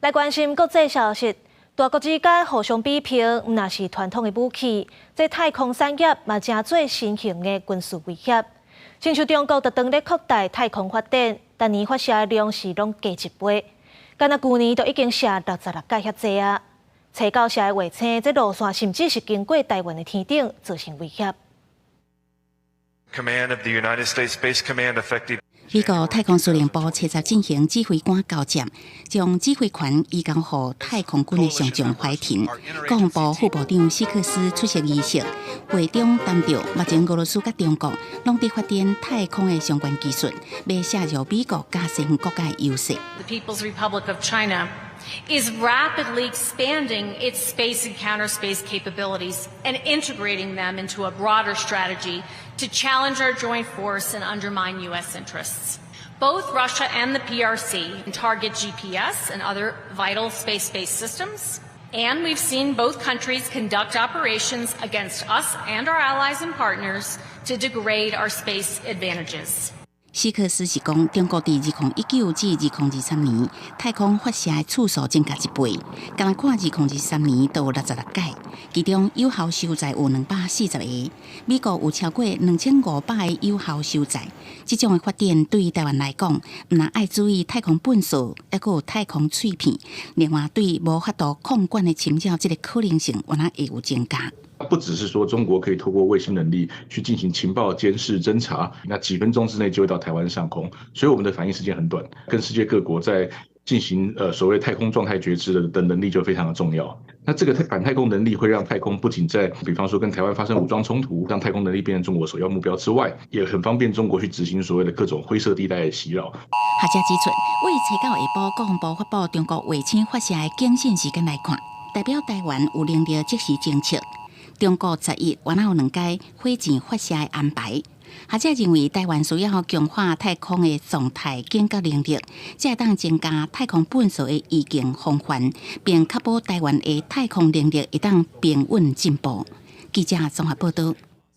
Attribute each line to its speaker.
Speaker 1: 来关心国际消息，大国之间互相比拼，毋那是传统的武器，这太空产业嘛正做新型的军事威胁。亲像中国特当咧扩大太空发展，但年发射的量是拢加一倍，敢若去年就已经射66架遐济啊！找到射的卫星，这路线甚至是经过台湾的天顶，造成威胁。
Speaker 2: Command of the United States Space Command effective.
Speaker 3: 美国太空司令部切实进行指挥官交接，将指挥权移交予太空军的上将怀廷。国防部副部长希克斯出席仪式，会中谈到目前俄罗斯甲中国拢伫发展太空的相关技术，要削弱美国加深国家的优势。
Speaker 4: The People's Republic of China is rapidly expanding its space and counter-space capabilities and integrating them into a broader strategy to challenge our joint force and undermine U.S. interests. Both Russia and the PRC target GPS and other vital space-based systems, and we've seen both countries conduct operations against us and our allies and partners to degrade our space advantages.
Speaker 3: 希克斯是讲，中国伫2019至2023年太空发射的次数增加1倍，敢若看2023年都有66架，其中有效收载有240个，美国有超过2500个有效收载。这种的发展对于台湾来讲，毋但爱注意太空本数，还有太空碎片，另外对无法度控管的侵扰这个可能性，原来会有增加。
Speaker 5: 不只是说中国可以透过卫星能力去进行情报监视侦查，那几分钟之内就会到台湾上空，所以我们的反应时间很短，跟世界各国在进行所谓太空状态觉知的能力就非常的重要。那这个反太空能力会让太空不仅在比方说跟台湾发生武装冲突，让太空能力变成中国首要目标之外，也很方便中国去执行所谓的各种灰色地带的袭扰。
Speaker 3: 学者指出，为7到下晡国防部发布中国卫星发射的警讯时间来看，代表台湾有能力即时侦测。中国11原来有2架火箭发射的安排，学者认为台湾需要强化太空的状态警觉能力，才会当增加太空本数的预警防范，并确保台湾的太空能力会当平稳进步。记者综合报道。